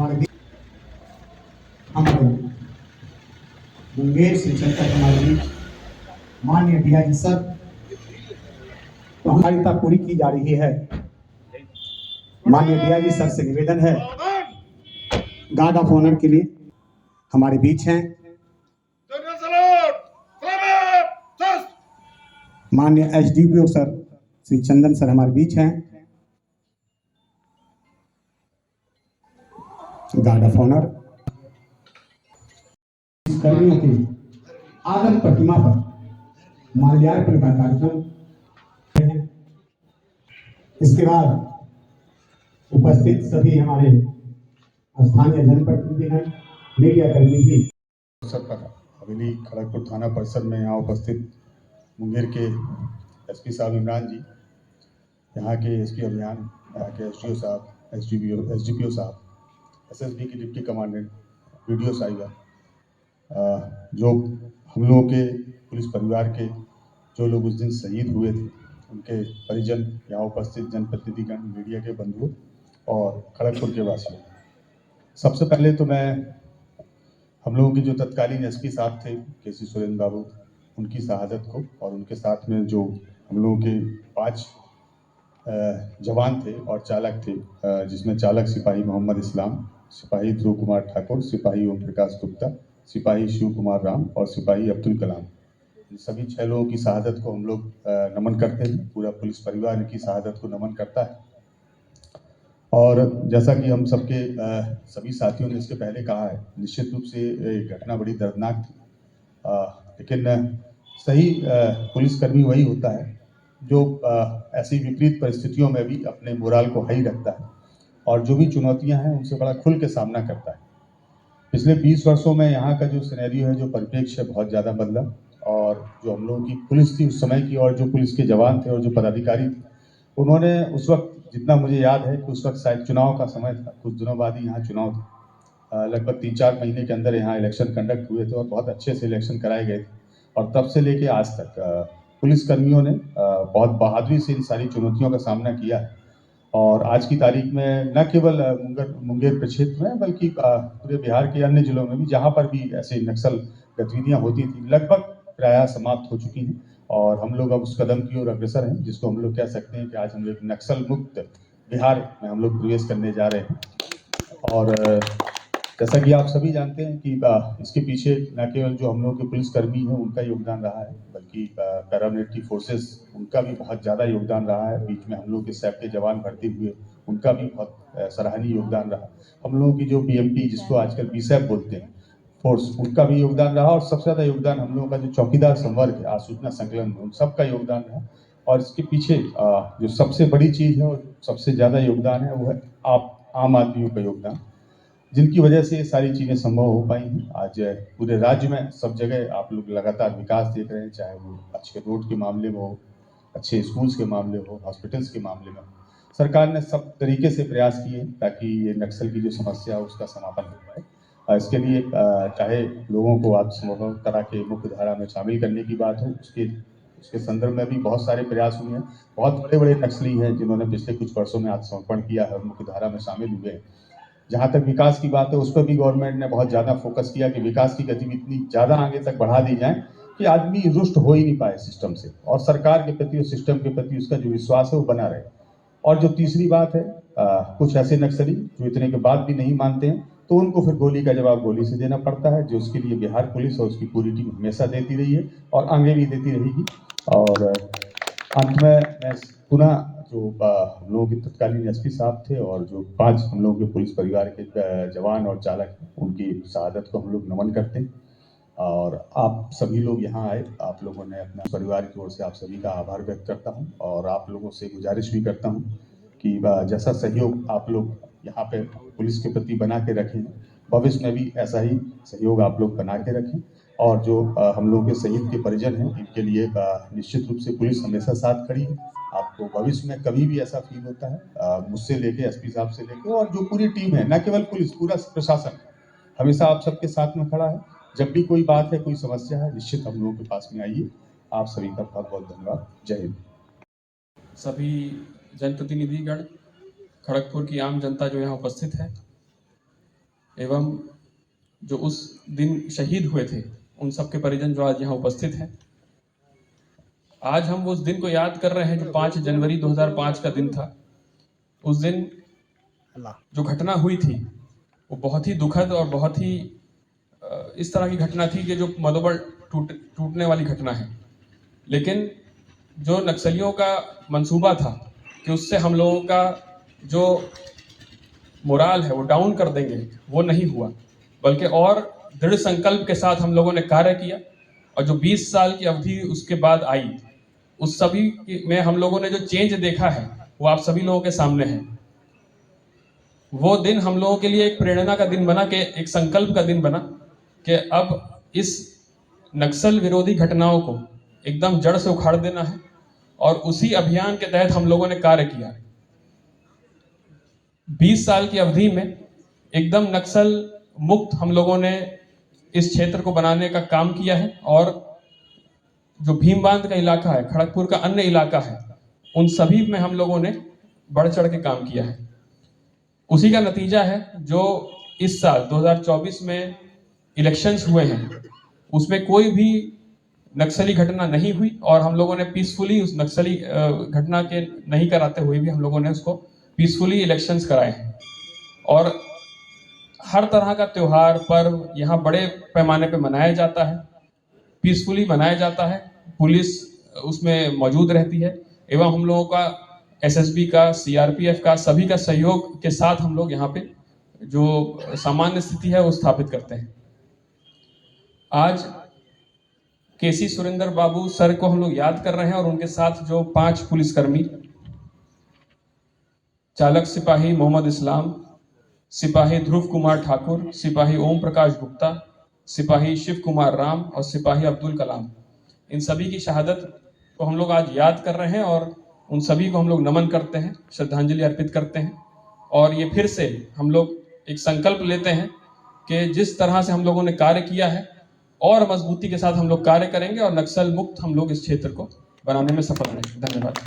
हमारे हमारे मुंगेर से चलकर हमारे बीच माननीय डीआईजी सर सहकारिता पूरी की जा रही है। माननीय डीआईजी सर से निवेदन है गार्ड ऑफ ऑनर के लिए हमारे बीच हैं माननीय एसडीपीओ सर श्री चंदन सर हमारे बीच हैं। गार्ड ऑफ ऑनर कर्मियों की आदम प्रतिमा पर माल्यार्पण का कार्यक्रम है। इसके बाद उपस्थित सभी हमारे स्थानीय जनप्रतिनिधिगण, मीडिया कर्मी भी अवसर पर हवेली खड़गपुर थाना परिसर में यहाँ उपस्थित मुंगेर के एसपी साहब इमरान जी, यहाँ के एसपी अभियान, यहाँ के एसडीओ साहब, एसडीपीओ साहब, एसएसबी की डिप्टी कमांडेंट, वीडियो साहिबा, जो हम लोगों के पुलिस परिवार के जो लोग उस दिन शहीद हुए थे उनके परिजन, यहाँ उपस्थित जनप्रतिनिधिगण, मीडिया के बंधु और खड़गपुर के वासियों, सबसे पहले तो मैं हम लोगों के जो तत्कालीन एसपी साहब थे केसी सुरेंद्र बाबू, उनकी शहादत को और उनके साथ में जो हम लोगों के 5 जवान थे और चालक थे, जिसमें चालक सिपाही मोहम्मद इस्लाम, सिपाही ध्रुव कुमार ठाकुर, सिपाही ओम प्रकाश गुप्ता, सिपाही शिव कुमार राम और सिपाही अब्दुल कलाम, सभी 6 लोगों की शहादत को हम लोग नमन करते हैं। पूरा पुलिस परिवार इनकी शहादत को नमन करता है। और जैसा कि हम सबके सभी साथियों ने इसके पहले कहा है, निश्चित रूप से ये घटना बड़ी दर्दनाक थी, लेकिन सही पुलिसकर्मी वही होता है जो ऐसी विपरीत परिस्थितियों में भी अपने मोराल को हाई रखता है और जो भी चुनौतियां हैं उनसे बड़ा खुल के सामना करता है। पिछले 20 वर्षों में यहाँ का जो सिनेरियो है, जो परिप्रेक्ष्य है, बहुत ज़्यादा बदला और जो हम लोगों की पुलिस थी उस समय की और जो पुलिस के जवान थे और जो पदाधिकारी थे, उन्होंने उस वक्त, जितना मुझे याद है कि उस वक्त शायद चुनाव का समय था, कुछ दिनों बाद ही यहाँ चुनाव था, लगभग 3-4 महीने के अंदर यहाँ इलेक्शन कंडक्ट हुए थे और बहुत अच्छे से इलेक्शन कराए गए थे और तब से लेके आज तक पुलिसकर्मियों ने बहुत बहादुरी से इन सारी चुनौतियों का सामना किया है। और आज की तारीख में न केवल मुंगेर प्रक्षेत्र में बल्कि पूरे बिहार के अन्य जिलों में भी जहाँ पर भी ऐसे नक्सल गतिविधियाँ होती थी, लगभग प्रायः समाप्त हो चुकी हैं और हम लोग अब उस कदम की ओर अग्रसर हैं जिसको हम लोग कह सकते हैं कि आज हम लोग नक्सल मुक्त बिहार में हम लोग प्रवेश करने जा रहे हैं। और जैसा कि आप सभी जानते हैं कि इसके पीछे न केवल जो हम लोग के पुलिसकर्मी हैं उनका योगदान रहा है, बल्कि पैरामिलिट्री फोर्सेस, उनका भी बहुत ज़्यादा योगदान रहा है। बीच में हम लोग के सैप के जवान भर्ती हुए, उनका भी बहुत सराहनीय योगदान रहा। हम लोगों की जो बीएमपी, जिसको आजकल बीसैप बोलते हैं, फोर्स, उनका भी योगदान रहा और सबसे ज़्यादा योगदान हम लोगों का जो चौकीदार संवर्ग है, आसूचना संकलन, उन सबका योगदान रहा। और इसके पीछे जो सबसे बड़ी चीज़ है और सबसे ज़्यादा योगदान है वो है आप आम आदमियों का योगदान, जिनकी वजह से ये सारी चीज़ें संभव हो पाई हैं। आज पूरे राज्य में सब जगह आप लोग लगातार विकास देख रहे हैं, चाहे वो अच्छे रोड के मामले में हो, अच्छे स्कूल्स के मामले हो, हॉस्पिटल्स के मामले में हो। सरकार ने सब तरीके से प्रयास किए ताकि ये नक्सल की जो समस्या है उसका समापन हो पाए। इसके लिए चाहे लोगों को आत्मसमर्पण करा के मुख्य धारा में शामिल करने की बात हो, उसके संदर्भ में भी बहुत सारे प्रयास हुए हैं। बहुत बड़े बड़े नक्सली हैं जिन्होंने पिछले कुछ वर्षों में आत्मसमर्पण किया है और मुख्य धारा में शामिल हुए हैं। जहाँ तक विकास की बात है, उस पर भी गवर्नमेंट ने बहुत ज़्यादा फोकस किया कि विकास की गति इतनी ज़्यादा आगे तक बढ़ा दी जाए कि आदमी रुष्ट हो ही नहीं पाए सिस्टम से और सरकार के प्रति और सिस्टम के प्रति उसका जो विश्वास है वो बना रहे। और जो तीसरी बात है, कुछ ऐसे नक्सली जो इतने के बाद भी नहीं मानते हैं, तो उनको फिर गोली का जवाब गोली से देना पड़ता है, जो उसके लिए बिहार पुलिस और उसकी पूरी टीम हमेशा देती रही है और आगे भी देती रहेगी। और अंत में मैं पुनः जो हम लोगों के तत्कालीन एसपी साहब थे और जो 5 हम लोगों के पुलिस परिवार के जवान और चालक, उनकी शहादत को हम लोग नमन करते हैं। और आप सभी लोग यहाँ आए, आप लोगों ने अपना परिवार की ओर से आप सभी का आभार व्यक्त करता हूँ और आप लोगों से गुजारिश भी करता हूँ कि जैसा सहयोग आप लोग यहाँ पे पुलिस के प्रति बना के रखें, भविष्य में भी ऐसा ही सहयोग आप लोग बना के रखें। और जो हम लोगों के शहीद के परिजन हैं, इनके लिए निश्चित रूप से पुलिस हमेशा साथ खड़ी है। आपको भविष्य में कभी भी ऐसा फील होता है, मुझसे लेके एसपी साहब से लेके और जो पूरी टीम है, न केवल पुलिस, पूरा प्रशासन हमेशा आप सबके साथ में खड़ा है। जब भी कोई बात है, कोई समस्या है, निश्चित हम लोगों के पास में आइए। आप सभी का बहुत बहुत धन्यवाद। जय हिंद। सभी जनप्रतिनिधिगण, खड़गपुर की आम जनता जो यहाँ उपस्थित है, एवं जो उस दिन शहीद हुए थे उन सब के परिजन जो आज यहाँ उपस्थित हैं। आज हम उस दिन को याद कर रहे हैं जो 5 जनवरी 2005 का दिन था। उस दिन जो घटना हुई थी वो बहुत ही दुखद और बहुत ही इस तरह की घटना थी कि जो मनोबल टूटने वाली घटना है। लेकिन जो नक्सलियों का मंसूबा था कि उससे हम लोगों का जो मोराल है वो डाउन कर देंगे, वो नहीं हुआ, बल्कि और दृढ़ संकल्प के साथ हम लोगों ने कार्य किया। और जो 20 साल की अवधि उसके बाद आई, उस सभी में हम लोगों ने जो चेंज देखा है वो आप सभी लोगों के सामने है। वो दिन हम लोगों के लिए एक प्रेरणा का दिन बना, कि एक संकल्प का दिन बना कि अब इस नक्सल विरोधी घटनाओं को एकदम जड़ से उखाड़ देना है। और उसी अभियान के तहत हम लोगों ने कार्य किया। 20 साल की अवधि में एकदम नक्सल मुक्त हम लोगों ने इस क्षेत्र को बनाने का काम किया है। और जो भीमबांध का इलाका है, खड़गपुर का अन्य इलाका है, उन सभी में हम लोगों ने बढ़ चढ़ के काम किया है। उसी का नतीजा है जो इस साल 2024 में इलेक्शंस हुए हैं, उसमें कोई भी नक्सली घटना नहीं हुई। और हम लोगों ने पीसफुली उस नक्सली घटना के नहीं कराते हुए भी हम लोगों ने उसको पीसफुली इलेक्शंस कराए हैं। और हर तरह का त्योहार पर्व यहाँ बड़े पैमाने पे मनाया जाता है, पीसफुली मनाया जाता है। पुलिस उसमें मौजूद रहती है एवं हम लोगों का एसएसबी का, सीआरपीएफ का, सभी का सहयोग के साथ हम लोग यहाँ पे जो सामान्य स्थिति है वो स्थापित करते हैं। आज केसी सुरेंद्र बाबू सर को हम लोग याद कर रहे हैं और उनके साथ जो 5 पुलिसकर्मी, चालक सिपाही मोहम्मद इस्लाम, सिपाही ध्रुव कुमार ठाकुर, सिपाही ओम प्रकाश गुप्ता, सिपाही शिव कुमार राम और सिपाही अब्दुल कलाम, इन सभी की शहादत को हम लोग आज याद कर रहे हैं और उन सभी को हम लोग नमन करते हैं, श्रद्धांजलि अर्पित करते हैं। और ये फिर से हम लोग एक संकल्प लेते हैं कि जिस तरह से हम लोगों ने कार्य किया है और मजबूती के साथ हम लोग कार्य करेंगे और नक्सल मुक्त हम लोग इस क्षेत्र को बनाने में सफल रहेंगे। धन्यवाद।